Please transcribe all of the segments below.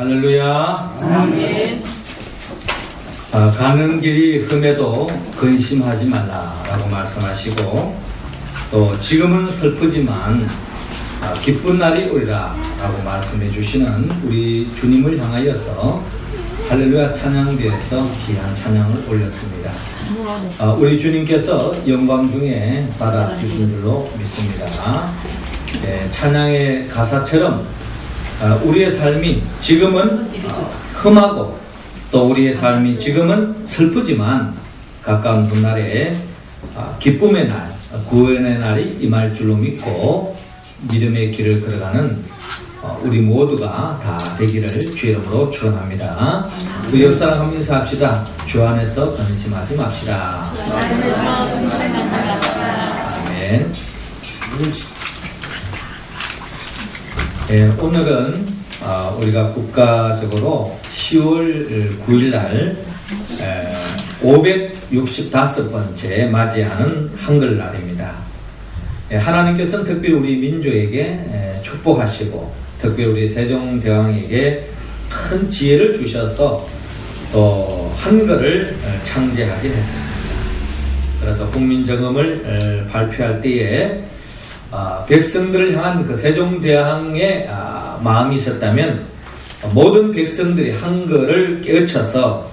할렐루야. 아멘. 가는 길이 험해도 근심하지 말라라고 말씀하시고, 또 지금은 슬프지만 기쁜 날이 오리라 라고 말씀해 주시는 우리 주님을 향하여서 할렐루야 찬양대에서 귀한 찬양을 올렸습니다. 우리 주님께서 영광 중에 받아주신 줄로 믿습니다. 찬양의 가사처럼 우리의 삶이 지금은 험하고 또 우리의 삶이 지금은 슬프지만 가까운 훗날에 기쁨의 날, 구원의 날이 임할 줄로 믿고 믿음의 길을 걸어가는 우리 모두가 다 되기를 주의 이름으로 축원합니다. 우리 옆 사람 한번 인사합시다. 주 안에서 근심하지 맙시다. 아멘. 오늘은 우리가 국가적으로 10월 9일날 565번째 맞이하는 한글날입니다. 하나님께서는 특별히 우리 민족에게 축복하시고 특별히 우리 세종대왕에게 큰 지혜를 주셔서 또 한글을 창제하게 했었습니다. 그래서 국민정음을 발표할 때에 백성들을 향한 그 세종대왕의 마음이 있었다면 모든 백성들이 한글을 깨우쳐서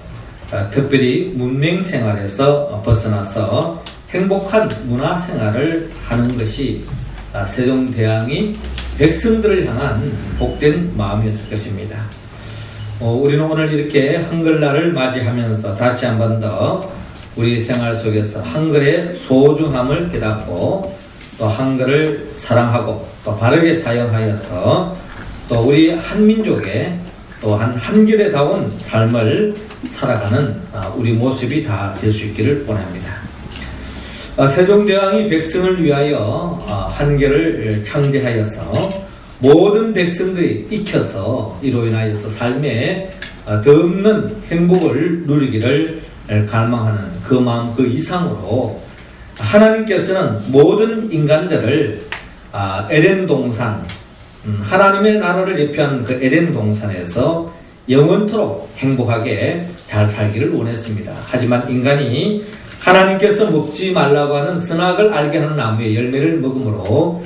특별히 문맹생활에서 벗어나서 행복한 문화생활을 하는 것이 세종대왕이 백성들을 향한 복된 마음이었을 것입니다. 우리는 오늘 이렇게 한글날을 맞이하면서 다시 한 번 더 우리 생활 속에서 한글의 소중함을 깨닫고 또 한글을 사랑하고 또 바르게 사용하여서 또 우리 한민족의 또 한결에다운 삶을 살아가는 우리 모습이 다 될 수 있기를 원합니다. 세종대왕이 백성을 위하여 한글을 창제하여서 모든 백성들이 익혀서 이로 인하여서 삶에 더 없는 행복을 누리기를 갈망하는 그 마음 그 이상으로 하나님께서는 모든 인간들을 에덴 동산, 하나님의 나라를 예표하는 그 에덴 동산에서 영원토록 행복하게 잘 살기를 원했습니다. 하지만 인간이 하나님께서 먹지 말라고 하는 선악을 알게 하는 나무의 열매를 먹음으로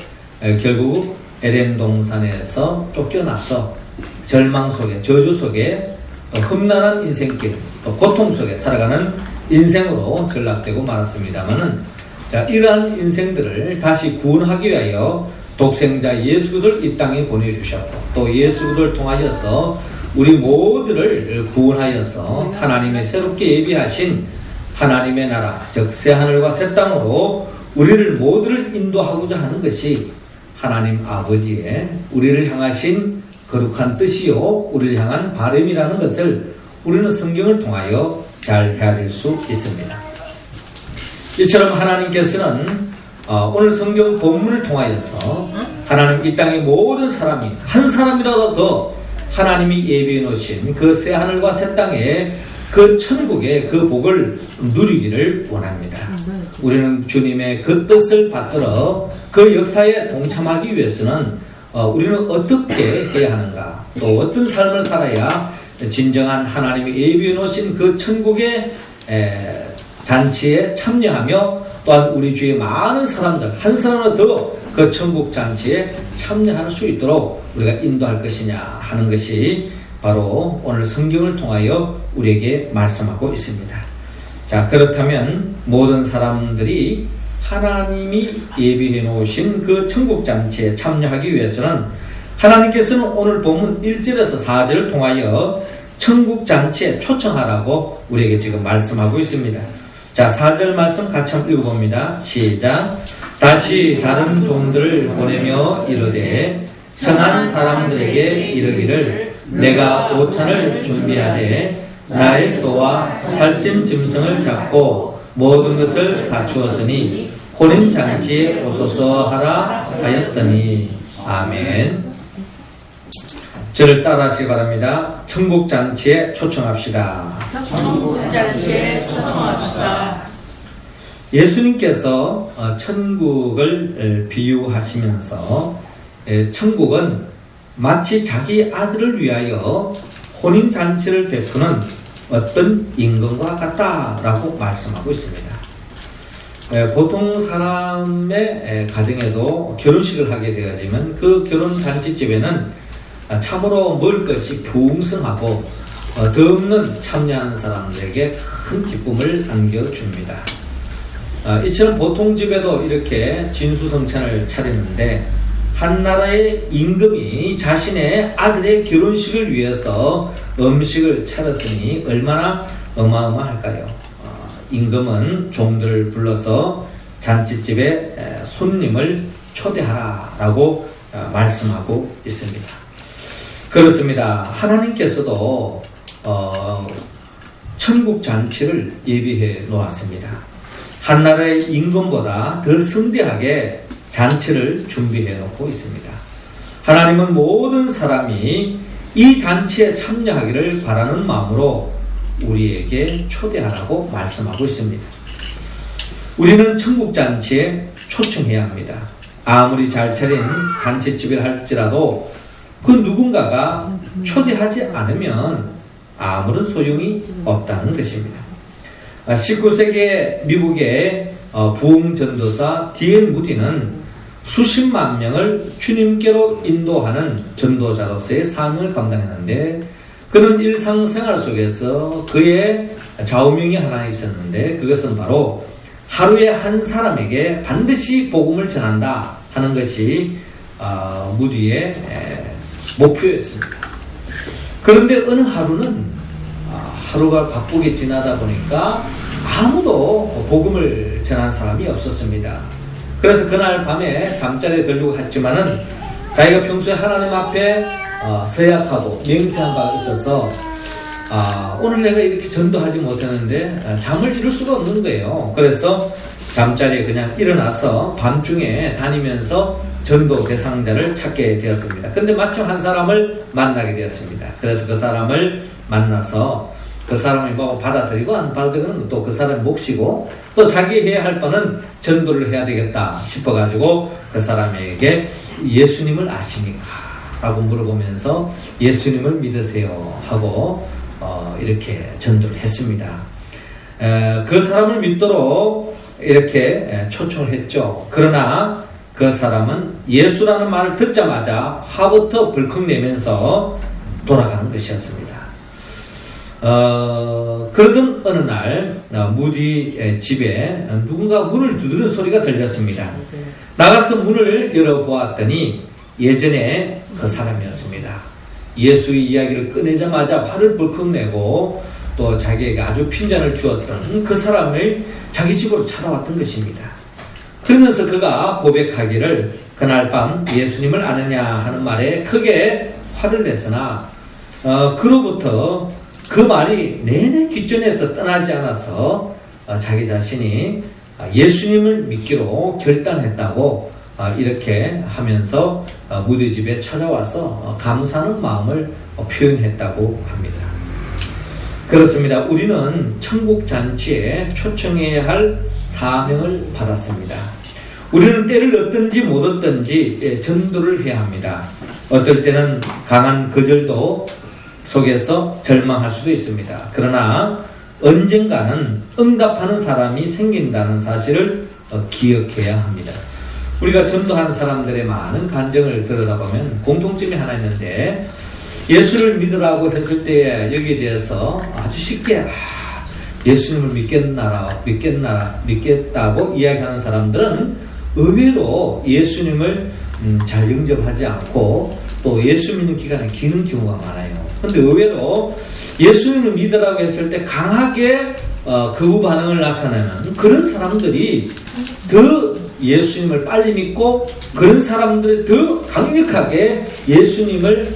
결국 에덴 동산에서 쫓겨나서 절망 속에, 저주 속에, 험난한 인생길, 또 고통 속에 살아가는 인생으로 전락되고 말았습니다만은 이러한 인생들을 다시 구원하기 위하여 독생자 예수 그리스도를 이 땅에 보내주셨고 또 예수 그리스도를 통하여서 우리 모두를 구원하여서 하나님의 새롭게 예비하신 하나님의 나라 즉 새하늘과 새 땅으로 우리를 모두를 인도하고자 하는 것이 하나님 아버지의 우리를 향하신 거룩한 뜻이요 우리를 향한 바람이라는 것을 우리는 성경을 통하여 잘 헤아릴 수 있습니다. 이처럼 하나님께서는 오늘 성경 본문을 통하여서 하나님 이 땅의 모든 사람이 한 사람이라도 더 하나님이 예비해 놓으신 그 새 하늘과 새 땅에 그 천국의 그 복을 누리기를 원합니다. 우리는 주님의 그 뜻을 받들어 그 역사에 동참하기 위해서는 우리는 어떻게 해야 하는가 또 어떤 삶을 살아야 진정한 하나님이 예비해 놓으신 그 천국의 잔치에 참여하며 또한 우리 주위의 많은 사람들 한 사람이라도 더 그 천국 잔치에 참여할 수 있도록 우리가 인도할 것이냐 하는 것이 바로 오늘 성경을 통하여 우리에게 말씀하고 있습니다. 자, 그렇다면 모든 사람들이 하나님이 예비해 놓으신 그 천국 잔치에 참여하기 위해서는 하나님께서는 오늘 본문 1절에서 4절을 통하여 천국 잔치에 초청하라고 우리에게 지금 말씀하고 있습니다. 자, 4절 말씀 같이 한번 읽어봅니다. 시작. 다시 다른 종들을 보내며 이르되 청한 사람들에게 이르기를 내가 오찬을 준비하되 나의 소와 살찐 짐승을 잡고 모든 것을 갖추었으니 혼인잔치에 오소서 하라 하였더니 아멘. 저를 따라하시기 바랍니다. 천국잔치에 초청합시다. 천국잔치에 초청합시다. 예수님께서 천국을 비유하시면서 천국은 마치 자기 아들을 위하여 혼인잔치를 베푸는 어떤 임금과 같다라고 말씀하고 있습니다. 보통 사람의 가정에도 결혼식을 하게 되어지면 그 결혼잔치집에는 참으로 먹을 것이 풍성하고 더없는 참여하는 사람들에게 큰 기쁨을 안겨줍니다. 이처럼 보통 집에도 이렇게 진수성찬을 차리는데 한 나라의 임금이 자신의 아들의 결혼식을 위해서 음식을 차렸으니 얼마나 어마어마할까요? 임금은 종들을 불러서 잔치집에 손님을 초대하라라고 말씀하고 있습니다. 그렇습니다. 하나님께서도 천국 잔치를 예비해 놓았습니다. 한 나라의 임금보다 더 성대하게 잔치를 준비해 놓고 있습니다. 하나님은 모든 사람이 이 잔치에 참여하기를 바라는 마음으로 우리에게 초대하라고 말씀하고 있습니다. 우리는 천국 잔치에 초청해야 합니다. 아무리 잘 차린 잔치집을 할지라도 그 누군가가 초대하지 않으면 아무런 소용이 없다는 것입니다. 19세기 미국의 부흥전도사 D.L. 무디는 수십만 명을 주님께로 인도하는 전도자로서의 사명을 감당했는데 그는 일상생활 속에서 그의 좌우명이 하나 있었는데 그것은 바로 하루에 한 사람에게 반드시 복음을 전한다 하는 것이 무디의 목표였습니다. 그런데 어느 하루는 하루가 바쁘게 지나다 보니까 아무도 복음을 전한 사람이 없었습니다. 그래서 그날 밤에 잠자리에 들려고 했지만은 자기가 평소에 하나님 앞에 서약하고 맹세한 바가 있어서 오늘 내가 이렇게 전도하지 못했는데 잠을 이룰 수가 없는 거예요. 그래서 잠자리에 그냥 일어나서 밤중에 다니면서 전도 대상자를 찾게 되었습니다. 근데 마침 한 사람을 만나게 되었습니다. 그래서 그 사람을 만나서 그 사람이 뭐 받아들이고 안 받아들이는 또 그 사람 몫이고 또 자기 해야 할 바는 전도를 해야 되겠다 싶어가지고 그 사람에게 예수님을 아십니까? 라고 물어보면서 예수님을 믿으세요 하고 이렇게 전도를 했습니다. 그 사람을 믿도록 이렇게 초청을 했죠. 그러나 그 사람은 예수라는 말을 듣자마자 화부터 벌컥 내면서 돌아가는 것이었습니다. 그러던 어느 날 무디 집에 누군가 문을 두드리는 소리가 들렸습니다. 나가서 문을 열어보았더니 예전에 그 사람이었습니다. 예수의 이야기를 꺼내자마자 화를 벌컥 내고 또 자기에게 아주 핀잔을 주었던 그 사람을 자기 집으로 찾아왔던 것입니다. 그러면서 그가 고백하기를 그날 밤 예수님을 아느냐 하는 말에 크게 화를 냈으나 그로부터 그 말이 내내 귓전에서 떠나지 않아서 자기 자신이 예수님을 믿기로 결단했다고 이렇게 하면서 무디 집에 찾아와서 감사하는 마음을 표현했다고 합니다. 그렇습니다. 우리는 천국 잔치에 초청해야 할 사명을 받았습니다. 우리는 때를 얻든지 못 얻든지 전도를 해야 합니다. 어떨 때는 강한 거절도 속에서 절망할 수도 있습니다. 그러나 언젠가는 응답하는 사람이 생긴다는 사실을 기억해야 합니다. 우리가 전도한 사람들의 많은 간증을 들여다보면 공통점이 하나 있는데 예수를 믿으라고 했을 때 여기에 대해서 아주 쉽게 예수님을 믿겠다고 이야기하는 사람들은 의외로 예수님을 잘 영접하지 않고 또 예수 믿는 기간이 기는 경우가 많아요. 근데 의외로 예수님을 믿으라고 했을 때 강하게 거부 반응을 나타내는 그런 사람들이 더 예수님을 빨리 믿고 그런 사람들이 더 강력하게 예수님을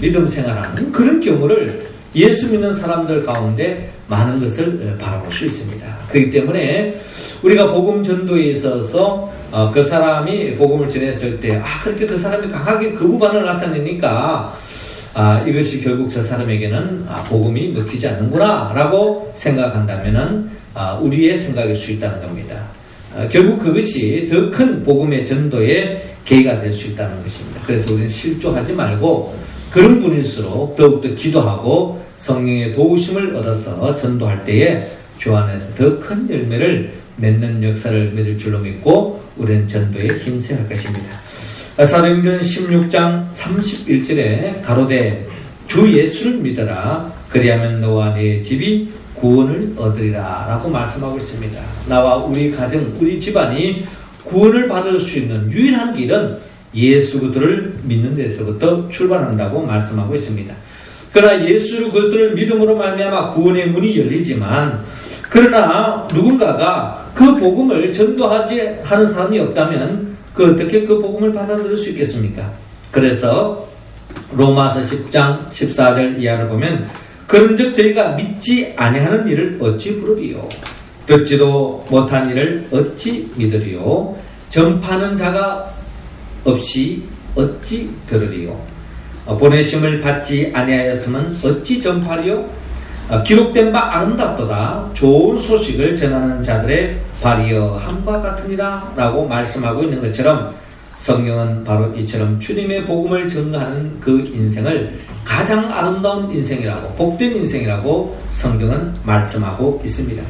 믿음 생활하는 그런 경우를 예수 믿는 사람들 가운데 많은 것을 바라볼 수 있습니다. 그렇기 때문에 우리가 복음 전도에 있어서 그 사람이 복음을 전했을 때 그렇게 그 사람이 강하게 거부 반응을 나타내니까 이것이 결국 저 사람에게는 복음이 먹히지 않는구나 라고 생각한다면 우리의 생각일 수 있다는 겁니다. 결국 그것이 더 큰 복음의 전도에 계기가 될 수 있다는 것입니다. 그래서 우리는 실족하지 말고 그런 분일수록 더욱더 기도하고 성령의 도우심을 얻어서 전도할 때에 주 안에서 더 큰 열매를 맺는 역사를 맺을 줄로 믿고 우리는 전도에 힘써야 할 것입니다. 사도행전 16장 31절에 가로되 주 예수를 믿어라 그리하면 너와 네 집이 구원을 얻으리라 라고 말씀하고 있습니다. 나와 우리 가정, 우리 집안이 구원을 받을 수 있는 유일한 길은 예수 그리스도를 믿는 데서부터 출발한다고 말씀하고 있습니다. 그러나 예수 그리스도를 믿음으로 말미암아 구원의 문이 열리지만 그러나 누군가가 그 복음을 전도하지 하는 사람이 없다면 어떻게 그 복음을 받아들일 수 있겠습니까? 그래서 로마서 10장 14절 이하를 보면 그런즉 저희가 믿지 아니하는 일을 어찌 부르리요 듣지도 못한 일을 어찌 믿으리요 전파하는 자가 없이 어찌 들으리요 보내심을 받지 아니하였으면 어찌 전파리요 기록된 바 아름답도다 좋은 소식을 전하는 자들의 발이여 함과 같으니라 라고 말씀하고 있는 것처럼 성경은 바로 이처럼 주님의 복음을 전가하는 그 인생을 가장 아름다운 인생이라고 복된 인생이라고 성경은 말씀하고 있습니다.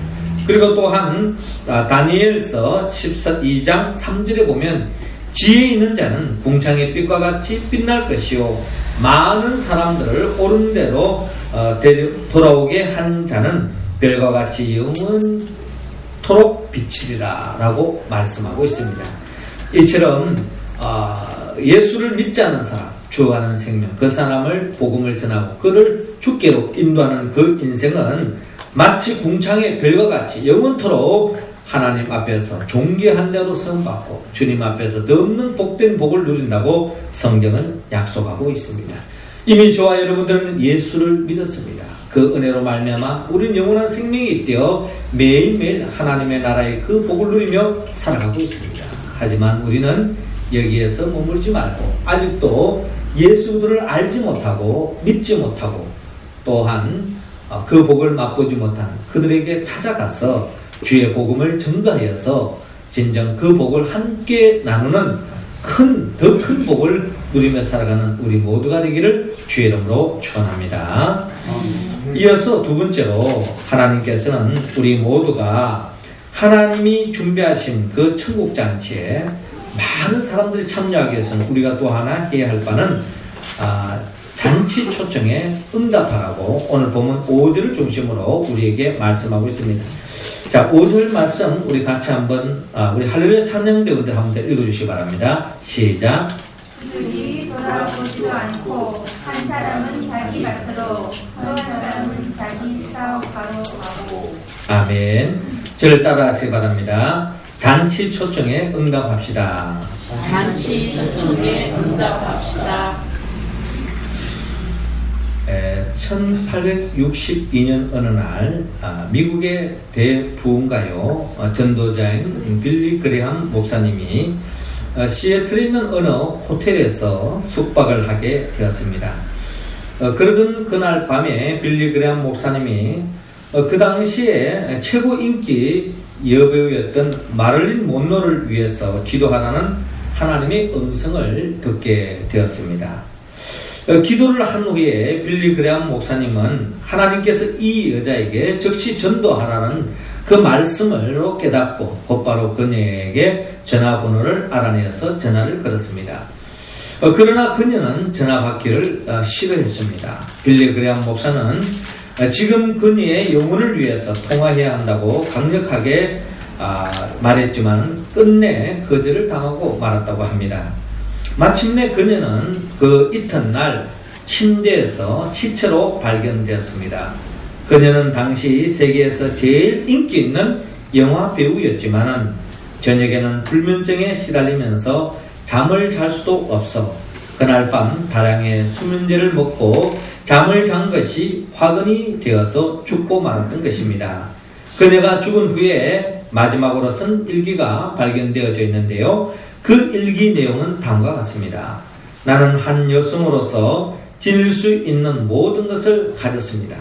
그리고 또한 다니엘서 12장 3절에 보면 지혜 있는 자는 궁창의 빛과 같이 빛날 것이요 많은 사람들을 옳은 대로 돌아오게 한 자는 별과 같이 영원토록 비치리라 라고 말씀하고 있습니다. 이처럼 예수를 믿지 않는 사람, 죽어가는 생명, 그 사람을 복음을 전하고 그를 주께로 인도하는 그 인생은 마치 궁창의 별과 같이 영원토록 하나님 앞에서 존귀한 자로 쓰임받고 주님 앞에서 더 없는 복된 복을 누린다고 성경은 약속하고 있습니다. 이미 저와 여러분들은 예수를 믿었습니다. 그 은혜로 말미암아 우리는 영원한 생명이 있되어 매일매일 하나님의 나라의 그 복을 누리며 살아가고 있습니다. 하지만 우리는 여기에서 머물지 말고 아직도 예수들을 알지 못하고 믿지 못하고 또한 그 복을 맛보지 못한 그들에게 찾아가서 주의 복음을 전가하여서 진정 그 복을 함께 나누는 더 큰 복을 누리며 살아가는 우리 모두가 되기를 주의 이름으로 축원합니다. 이어서 두 번째로 하나님께서는 우리 모두가 하나님이 준비하신 그 천국 잔치에 많은 사람들이 참여하기 위해서는 우리가 또 하나 해야 할 바는 잔치 초청에 응답하라고 오늘 보면 5절을 중심으로 우리에게 말씀하고 있습니다. 자, 5절 말씀 우리 같이 한번 우리 할렐루야 찬양대원들 한번 읽어주시기 바랍니다. 시작. 그들이 돌아보지도 않고 한 사람은 자기 밭으로 또 한 사람은 자기 사업하러 가고. 아멘. 저를 따라 하시기 바랍니다. 잔치 초청에 응답합시다. 잔치 초청에 응답합시다. 1862년 어느 날 미국의 대부흥가요 전도자인 빌리 그레함 목사님이 시애틀에 있는 어느 호텔에서 숙박을 하게 되었습니다. 그러던 그날 밤에 빌리 그레함 목사님이 그 당시에 최고 인기 여배우였던 마를린 몬로를 위해서 기도하라는 하나님의 음성을 듣게 되었습니다. 기도를 한 후에 빌리 그레함 목사님은 하나님께서 이 여자에게 즉시 전도하라는 그 말씀을 깨닫고 곧바로 그녀에게 전화번호를 알아내어서 전화를 걸었습니다. 그러나 그녀는 전화 받기를 싫어했습니다. 빌리 그레함 목사는 지금 그녀의 영혼을 위해서 통화해야 한다고 강력하게 말했지만 끝내 거절을 당하고 말았다고 합니다. 마침내 그녀는 그 이튿날 침대에서 시체로 발견되었습니다. 그녀는 당시 세계에서 제일 인기 있는 영화 배우였지만 저녁에는 불면증에 시달리면서 잠을 잘 수도 없어 그날 밤 다량의 수면제를 먹고 잠을 잔 것이 화근이 되어서 죽고 말았던 것입니다. 그녀가 죽은 후에 마지막으로 쓴 일기가 발견되어져 있는데요. 그 일기 내용은 다음과 같습니다. 나는 한 여성으로서 지닐 수 있는 모든 것을 가졌습니다.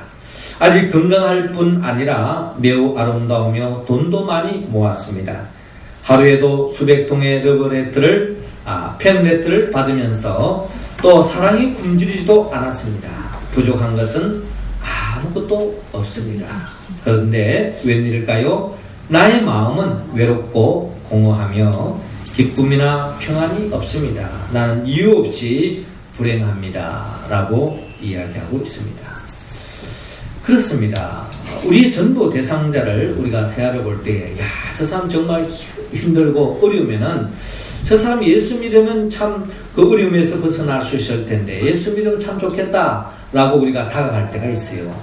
아직 건강할 뿐 아니라 매우 아름다우며 돈도 많이 모았습니다. 하루에도 수백 통의 러브레터를 팸레트를 받으면서 또 사랑이 굶주리지도 않았습니다. 부족한 것은 아무것도 없습니다. 그런데 웬일일까요? 나의 마음은 외롭고 공허하며 기쁨이나 평안이 없습니다. 나는 이유 없이 불행합니다. 라고 이야기하고 있습니다. 그렇습니다. 우리의 전도 대상자를 우리가 세아려 볼 때, 저 사람 정말 힘들고 어려우면은 저 사람 예수 믿으면 참 그 어려움에서 벗어날 수 있을 텐데, 예수 믿으면 참 좋겠다. 라고 우리가 다가갈 때가 있어요.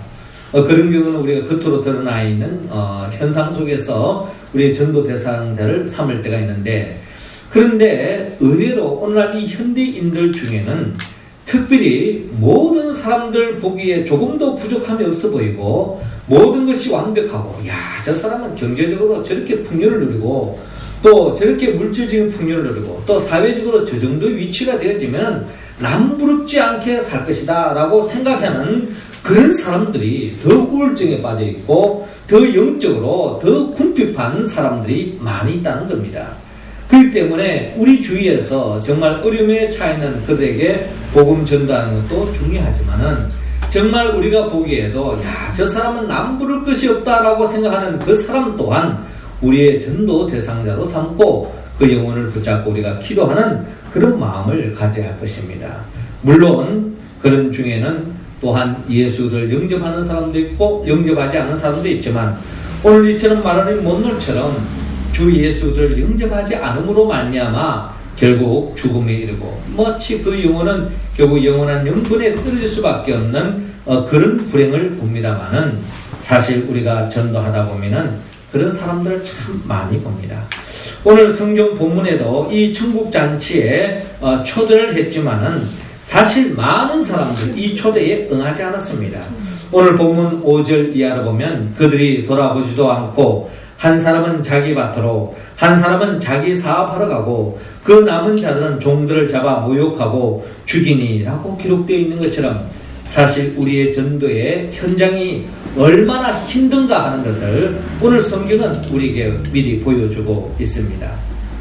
그런 경우는 우리가 겉으로 드러나 있는 현상 속에서 우리의 전도 대상자를 삼을 때가 있는데, 그런데 의외로 오늘날 이 현대인들 중에는 특별히 모든 사람들 보기에 조금도 부족함이 없어 보이고 모든 것이 완벽하고, 저 사람은 경제적으로 저렇게 풍요를 누리고 또 저렇게 물질적인 풍요를 누리고 또 사회적으로 저 정도의 위치가 되어지면 남부럽지 않게 살 것이다 라고 생각하는 그런 사람들이 더 우울증에 빠져 있고 더 영적으로 더 궁핍한 사람들이 많이 있다는 겁니다. 그렇기 때문에 우리 주위에서 정말 어려움에 처해있는 그들에게 복음 전도하는 것도 중요하지만은 정말 우리가 보기에도 저 사람은 남부를 것이 없다라고 생각하는 그 사람 또한 우리의 전도 대상자로 삼고 그 영혼을 붙잡고 우리가 기도하는 그런 마음을 가져야 할 것입니다. 물론 그런 중에는 또한 예수를 영접하는 사람도 있고 영접하지 않는 사람도 있지만 오늘 이처럼 말하는 못놀처럼 주 예수를 영접하지 않음으로 말미암아 결국 죽음에 이르고 마치 그 영혼은 결국 영원한 영분에 떨어질 수밖에 없는 그런 불행을 봅니다마는 사실 우리가 전도하다 보면은 그런 사람들을 참 많이 봅니다. 오늘 성경 본문에도 이 천국잔치에 초대를 했지만은 사실 많은 사람들이 이 초대에 응하지 않았습니다. 오늘 본문 5절 이하로 보면 그들이 돌아보지도 않고 한 사람은 자기 밭으로 한 사람은 자기 사업하러 가고 그 남은 자들은 종들을 잡아 모욕하고 죽이니라고 기록되어 있는 것처럼 사실 우리의 전도의 현장이 얼마나 힘든가 하는 것을 오늘 성경은 우리에게 미리 보여주고 있습니다.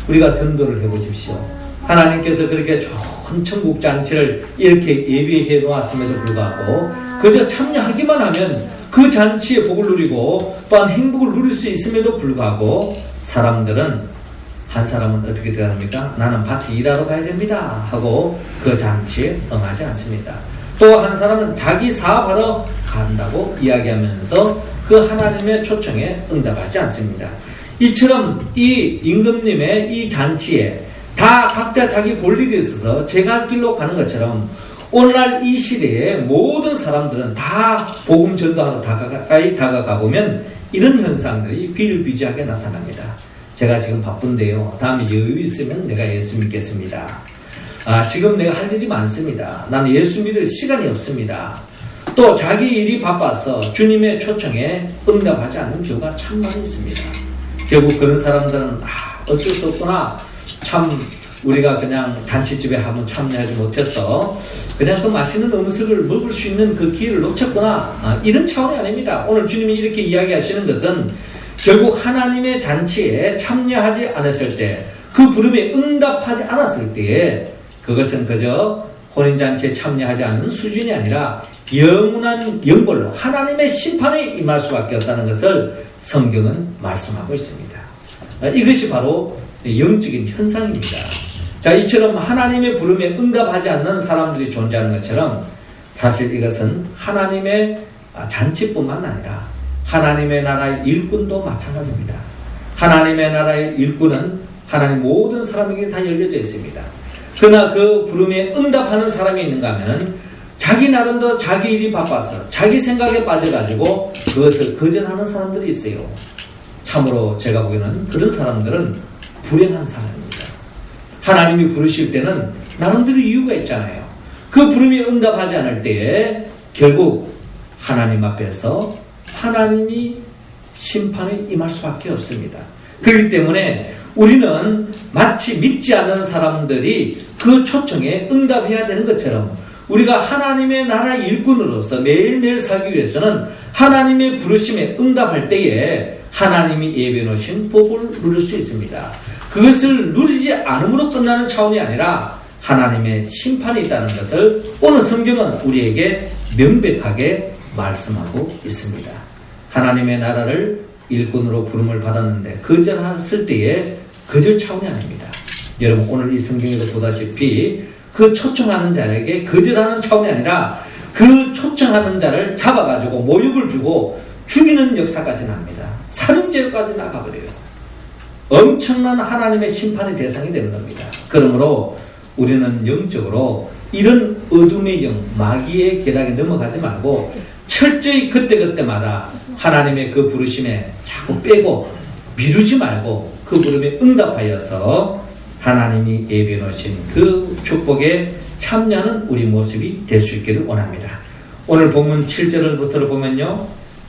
우리가 전도를 해보십시오. 하나님께서 그렇게 좋은 천국잔치를 이렇게 예비해 놓았음에도 불구하고 그저 참여하기만 하면 그 잔치의 복을 누리고 또한 행복을 누릴 수 있음에도 불구하고 사람들은 한 사람은 어떻게 대답합니까? 나는 밭에 일하러 가야 됩니다 하고 그 잔치에 응하지 않습니다. 또 한 사람은 자기 사업하러 간다고 이야기하면서 그 하나님의 초청에 응답하지 않습니다. 이처럼 이 임금님의 이 잔치에 다 각자 자기 볼일이 있어서 제갈 길로 가는 것처럼 오늘날 이 시대에 모든 사람들은 다 복음 전도하러 가까이 다가가 보면 이런 현상들이 비일비재하게 나타납니다. 제가 지금 바쁜데요. 다음에 여유 있으면 내가 예수 믿겠습니다. 지금 내가 할 일이 많습니다. 나는 예수 믿을 시간이 없습니다. 또 자기 일이 바빠서 주님의 초청에 응답하지 않는 경우가 참 많이 있습니다. 결국 그런 사람들은 어쩔 수 없구나. 참 우리가 그냥 잔치집에 한번 참여하지 못해서 그냥 그 맛있는 음식을 먹을 수 있는 그 기회를 놓쳤구나. 이런 차원이 아닙니다. 오늘 주님이 이렇게 이야기하시는 것은 결국 하나님의 잔치에 참여하지 않았을 때, 그 부름에 응답하지 않았을 때에 그것은 그저 혼인잔치에 참여하지 않는 수준이 아니라 영원한 영벌로 하나님의 심판에 임할 수밖에 없다는 것을 성경은 말씀하고 있습니다. 이것이 바로 영적인 현상입니다. 자, 이처럼 하나님의 부름에 응답하지 않는 사람들이 존재하는 것처럼 사실 이것은 하나님의 잔치뿐만 아니라 하나님의 나라의 일꾼도 마찬가지입니다. 하나님의 나라의 일꾼은 하나님 모든 사람에게 다 열려져 있습니다. 그러나 그 부름에 응답하는 사람이 있는가 하면 자기 나름대로 자기 일이 바빠서 자기 생각에 빠져가지고 그것을 거절하는 사람들이 있어요. 참으로 제가 보기에는 그런 사람들은 불행한 사람입니다. 하나님이 부르실 때는 나름대로 이유가 있잖아요. 그 부름에 응답하지 않을 때에 결국 하나님 앞에서 하나님이 심판에 임할 수밖에 없습니다. 그렇기 때문에 우리는 마치 믿지 않는 사람들이 그 초청에 응답해야 되는 것처럼 우리가 하나님의 나라의 일꾼으로서 매일매일 살기 위해서는 하나님의 부르심에 응답할 때에 하나님이 예비해 놓으신 복을 누릴 수 있습니다. 그것을 누리지 않음으로 끝나는 차원이 아니라 하나님의 심판이 있다는 것을 오늘 성경은 우리에게 명백하게 말씀하고 있습니다. 하나님의 나라를 일꾼으로 부름을 받았는데 거절했을 때의 거절 차원이 아닙니다. 여러분 오늘 이 성경에도 보다시피 그 초청하는 자에게 거절하는 차원이 아니라 그 초청하는 자를 잡아가지고 모욕을 주고 죽이는 역사까지 납니다. 살인죄까지 나가버려요. 엄청난 하나님의 심판의 대상이 되는 겁니다. 그러므로 우리는 영적으로 이런 어둠의 영, 마귀의 계략에 넘어가지 말고 철저히 그때그때마다 하나님의 그 부르심에 자꾸 빼고 미루지 말고 그 부름에 응답하여서 하나님이 예비해 놓으신 그 축복에 참여하는 우리 모습이 될 수 있기를 원합니다. 오늘 본문 7절부터를 보면요,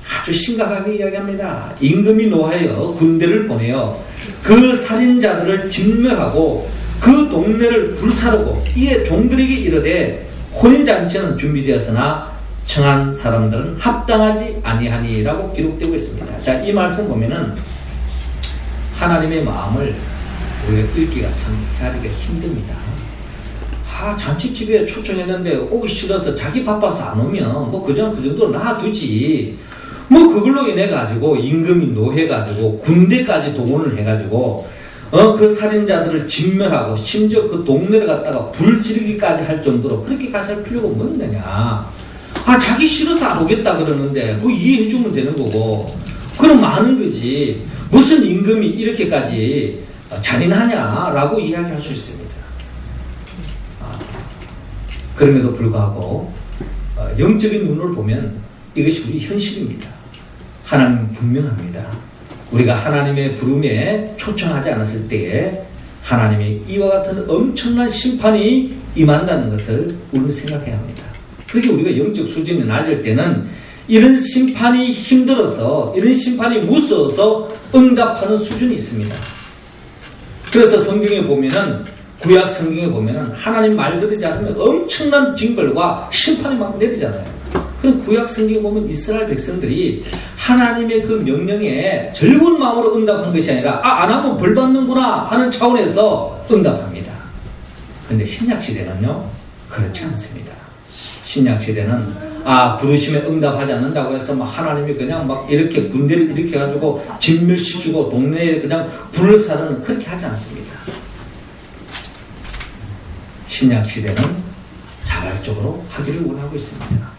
아주 심각하게 이야기합니다. 임금이 노하여 군대를 보내어 그 살인자들을 진멸하고 그 동네를 불사르고 이에 종들에게 이르되 혼인잔치는 준비되었으나 청한 사람들은 합당하지 아니하니라고 기록되고 있습니다. 자, 이 말씀 보면은 하나님의 마음을 우리가 읽기가 참 헤아리기가 힘듭니다. 잔치집에 초청했는데 오기 싫어서 자기 바빠서 안 오면 뭐 그 정도로 놔두지. 뭐 그걸로 인해 가지고 임금이 노해가지고 군대까지 동원을 해가지고 그 살인자들을 진멸하고 심지어 그 동네를 갖다가 불 지르기까지 할 정도로 그렇게 가서 할 필요가 뭐 있느냐. 자기 싫어서 안 오겠다 그러는데 그거 이해해주면 되는 거고. 그럼 많은 거지. 무슨 임금이 이렇게까지 잔인하냐라고 이야기할 수 있습니다. 그럼에도 불구하고 영적인 눈으로 보면 이것이 우리 현실입니다. 하나님은 분명합니다. 우리가 하나님의 부름에 초청하지 않았을 때에 하나님의 이와 같은 엄청난 심판이 임한다는 것을 우리는 생각해야 합니다. 그렇게 우리가 영적 수준이 낮을 때는 이런 심판이 힘들어서, 이런 심판이 무서워서 응답하는 수준이 있습니다. 그래서 성경에 보면은, 구약 성경에 보면은 하나님 말 들으지 않으면 엄청난 징벌과 심판이 막 내리잖아요. 그럼 구약 성경에 보면 이스라엘 백성들이 하나님의 그 명령에 즐거운 마음으로 응답한 것이 아니라 안 하면 벌 받는구나 하는 차원에서 응답합니다. 그런데 신약 시대는요, 그렇지 않습니다. 신약 시대는 부르심에 응답하지 않는다고 해서 막 하나님이 그냥 막 이렇게 군대를 일으켜 가지고 진멸시키고 동네에 그냥 불을 사르는, 그렇게 하지 않습니다. 신약 시대는 자발적으로 하기를 원하고 있습니다.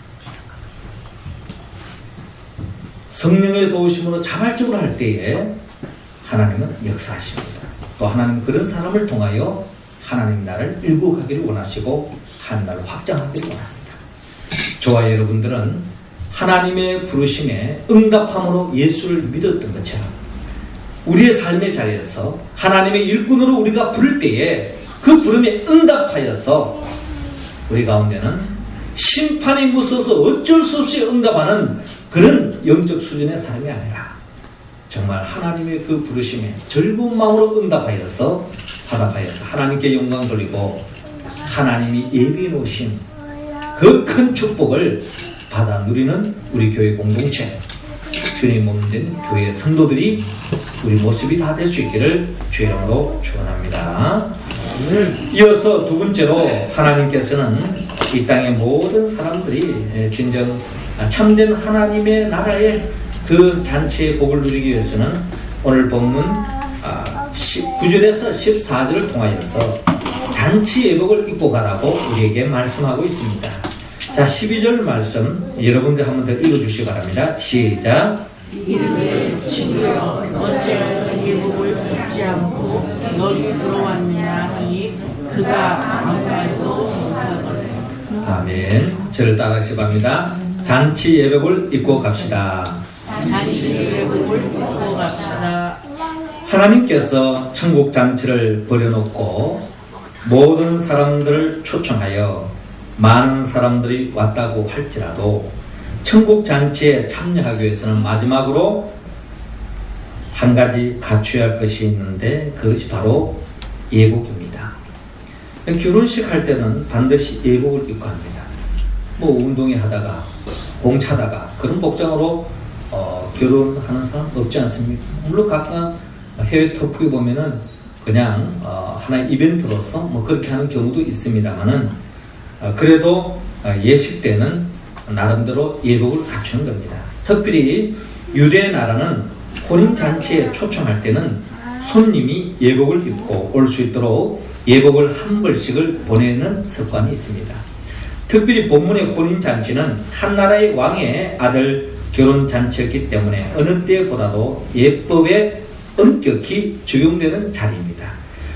성령의 도우심으로 자발적으로 할 때에 하나님은 역사하십니다. 또 하나님은 그런 사람을 통하여 하나님 나라를 일구 가기를 원하시고 하나님을 확장하기를 원합니다. 저와 여러분들은 하나님의 부르심에 응답함으로 예수를 믿었던 것처럼 우리의 삶의 자리에서 하나님의 일꾼으로 우리가 부를 때에 그 부름에 응답하여서 우리 가운데는 심판이 무서워서 어쩔 수 없이 응답하는 그런 영적 수준의 삶이 아니라 정말 하나님의 그 부르심에 즐거운 마음으로 응답하여서 화답하여서 하나님께 영광 돌리고 하나님이 예비해 놓으신 그 큰 축복을 받아 누리는 우리 교회 공동체, 주님 몸된 교회 성도들이 우리 모습이 다 될 수 있기를 주의 이름으로 축원합니다. 이어서 두 번째로 하나님께서는 이 땅의 모든 사람들이 진정 참된 하나님의 나라의 그 잔치의 복을 누리기 위해서는 오늘 본문 9절에서 14절을 통하여서 잔치 예복을 입고 가라고 우리에게 말씀하고 있습니다. 자, 12절 말씀 여러분들 한번 더 읽어주시기 바랍니다. 시작. 이르되 친구여 어찌하여 예복을 입지 않고 너희 들어왔느냐 하니 그가 아무 말도 못하거늘. 아멘. 저를 따라하시기 바랍니다. 잔치 예복을 입고 갑시다. 잔치 예복을 입고 갑시다. 하나님께서 천국 잔치를 벌여놓고 모든 사람들을 초청하여 많은 사람들이 왔다고 할지라도 천국 잔치에 참여하기 위해서는 마지막으로 한 가지 갖춰야 할 것이 있는데 그것이 바로 예복입니다. 결혼식 할 때는 반드시 예복을 입고 합니다. 뭐 운동회 하다가 공차다가 그런 복장으로 결혼하는 사람 없지 않습니까? 물론 각각 해외 터프에 보면은 그냥 하나의 이벤트로서 뭐 그렇게 하는 경우도 있습니다만은 그래도 예식 때는 나름대로 예복을 갖추는 겁니다. 특별히 유대 나라는 혼인 잔치에 초청할 때는 손님이 예복을 입고 올 수 있도록 예복을 한 벌씩을 보내는 습관이 있습니다. 특별히 본문의 혼인 잔치는 한 나라의 왕의 아들 결혼 잔치였기 때문에 어느 때보다도 예법에 엄격히 적용되는 자리입니다.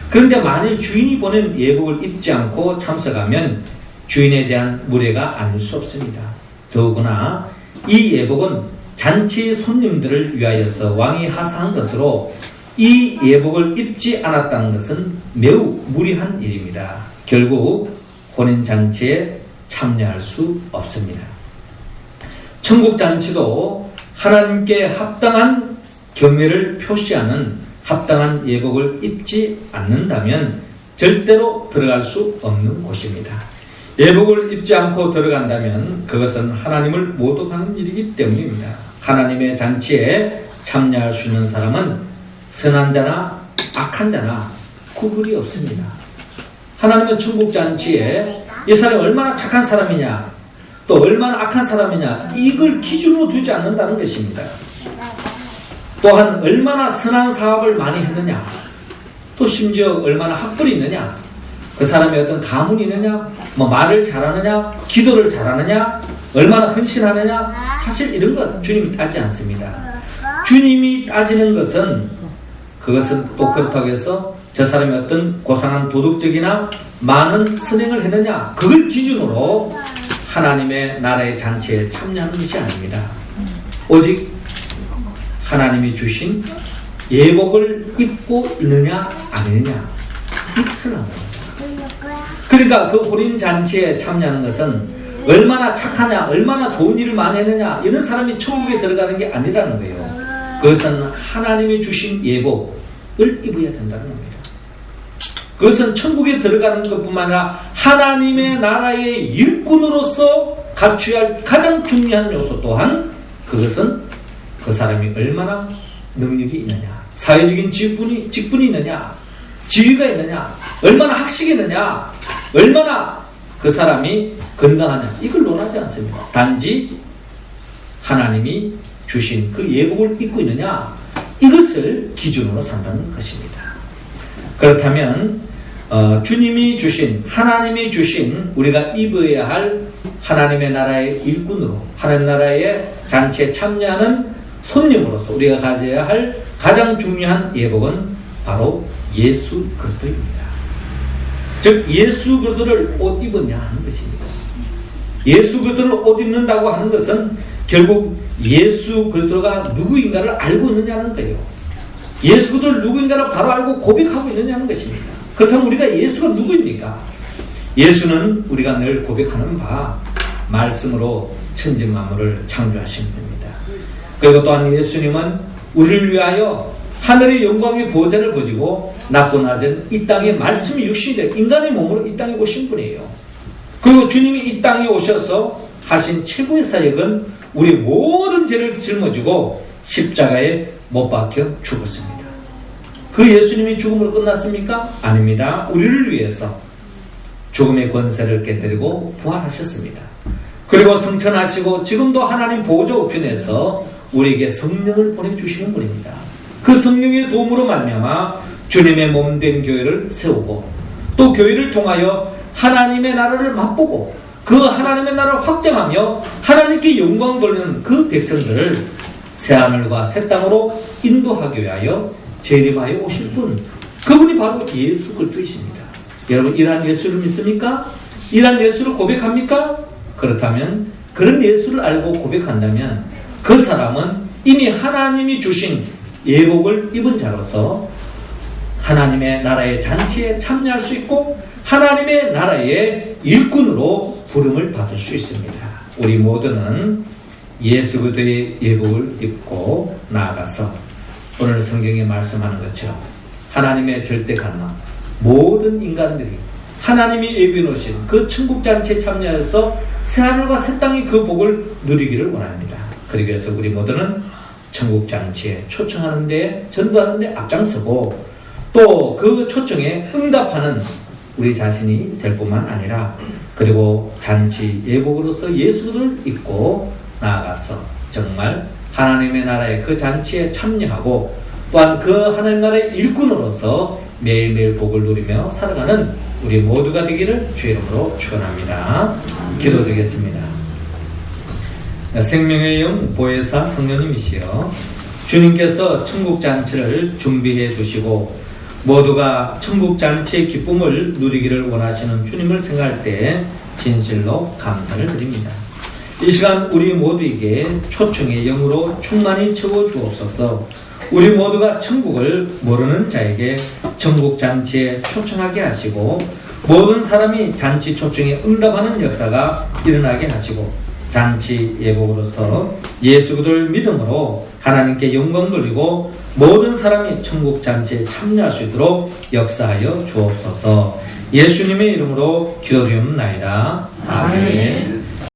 그런데 만일 주인이 보낸 예복을 입지 않고 참석하면 주인에 대한 무례가 아닐 수 없습니다. 더구나 이 예복은 잔치 손님들을 위하여서 왕이 하사한 것으로 이 예복을 입지 않았다는 것은 매우 무리한 일입니다. 결국 혼인잔치에 참여할 수 없습니다. 천국잔치도 하나님께 합당한 경외를 표시하는 합당한 예복을 입지 않는다면 절대로 들어갈 수 없는 곳입니다. 예복을 입지 않고 들어간다면 그것은 하나님을 모독하는 일이기 때문입니다. 하나님의 잔치에 참여할 수 있는 사람은 선한 자나 악한 자나 구분이 없습니다. 하나님은 천국잔치에 이 사람이 얼마나 착한 사람이냐 또 얼마나 악한 사람이냐 이걸 기준으로 두지 않는다는 것입니다. 또한 얼마나 선한 사업을 많이 했느냐 또 심지어 얼마나 학벌이 있느냐 그 사람의 어떤 가문이 있느냐 뭐 말을 잘하느냐 기도를 잘하느냐 얼마나 헌신하느냐 사실 이런 것 주님이 따지지 않습니다. 주님이 따지는 것은 그것은 또 그렇다고 해서 저 사람이 어떤 고상한 도덕적이나 많은 선행을 했느냐 그걸 기준으로 하나님의 나라의 잔치에 참여하는 것이 아닙니다. 오직 하나님이 주신 예복을 입고 있느냐 아니느냐 이것을 합니다. 그러니까 그 혼인 잔치에 참여하는 것은 얼마나 착하냐 얼마나 좋은 일을 많이 했느냐 이런 사람이 천국에 들어가는 게 아니라는 거예요. 그것은 하나님이 주신 예복을 입어야 된다는 겁니다. 그것은 천국에 들어가는 것뿐만 아니라 하나님의 나라의 일꾼으로서 갖춰야 할 가장 중요한 요소 또한 그것은 그 사람이 얼마나 능력이 있느냐 사회적인 직분이 있느냐 지위가 있느냐 얼마나 학식이 있느냐 얼마나 그 사람이 건강하냐 이걸 논하지 않습니다. 단지 하나님이 주신 그 예복을 입고 있느냐 이것을 기준으로 산다는 것입니다. 그렇다면 주님이 주신 하나님이 주신 우리가 입어야 할 하나님의 나라의 일꾼으로 하나님 나라의 잔치에 참여하는 손님으로서 우리가 가져야 할 가장 중요한 예복은 바로 예수 그리스도입니다. 즉 예수 그리스도를 옷 입었냐 하는 것입니다. 예수 그리스도를 옷 입는다고 하는 것은 결국 예수 그리스도가 누구인가를 알고 있느냐는 거예요. 예수 그리스도를 누구인가를 바로 알고 고백하고 있느냐는 것입니다. 그렇다면 우리가 예수가 누구입니까? 예수는 우리가 늘 고백하는 바 말씀으로 천지 만물을 창조하신 분입니다. 그리고 또한 예수님은 우리를 위하여 하늘의 영광의 보좌를 가지고 낮고 낮은 이 땅에 말씀이 육신이 되어 인간의 몸으로 이 땅에 오신 분이에요. 그리고 주님이 이 땅에 오셔서 하신 최고의 사역은 우리 모든 죄를 짊어지고 십자가에 못 박혀 죽었습니다. 그 예수님이 죽음으로 끝났습니까? 아닙니다. 우리를 위해서 죽음의 권세를 깨뜨리고 부활하셨습니다. 그리고 승천하시고 지금도 하나님 보좌 우편에서 우리에게 성령을 보내주시는 분입니다. 그 성령의 도움으로 말미암아 주님의 몸된 교회를 세우고 또 교회를 통하여 하나님의 나라를 맛보고 그 하나님의 나라를 확장하며 하나님께 영광 돌리는 그 백성들을 새하늘과 새 땅으로 인도하기 위하여 재림하여 오실 분 그분이 바로 예수 그리스도이십니다. 여러분 이러한 예수를 믿습니까? 이러한 예수를 고백합니까? 그렇다면 그런 예수를 알고 고백한다면 그 사람은 이미 하나님이 주신 예복을 입은 자로서 하나님의 나라의 잔치에 참여할 수 있고 하나님의 나라의 일꾼으로 부름을 받을 수 있습니다. 우리 모두는 예수 그리스도의 예복을 입고 나아가서 오늘 성경에 말씀하는 것처럼 하나님의 절대 가능한 모든 인간들이 하나님이 예비해 놓으신 그 천국 잔치에 참여해서 새하늘과 새 땅의 그 복을 누리기를 원합니다. 그러기 위해서 우리 모두는 천국 잔치에 초청하는 데 전도하는 데 앞장서고 또 그 초청에 응답하는 우리 자신이 될 뿐만 아니라 그리고 잔치 예복으로서 예수를 입고 나아가서 정말 하나님의 나라의 그 잔치에 참여하고 또한 그 하나님 나라의 일꾼으로서 매일매일 복을 누리며 살아가는 우리 모두가 되기를 주의 이름으로 축원합니다. 기도드리겠습니다. 생명의 영 보혜사 성령님이시여 주님께서 천국 잔치를 준비해 두시고 모두가 천국 잔치의 기쁨을 누리기를 원하시는 주님을 생각할 때 진실로 감사를 드립니다. 이 시간 우리 모두에게 초청의 영으로 충만히 채워 주옵소서. 우리 모두가 천국을 모르는 자에게 천국 잔치에 초청하게 하시고 모든 사람이 잔치 초청에 응답하는 역사가 일어나게 하시고 잔치 예복으로서 예수 그리스도를 믿음으로 하나님께 영광 돌리고 모든 사람이 천국 잔치에 참여할 수 있도록 역사하여 주옵소서. 예수님의 이름으로 기도드리옵나이다. 아멘.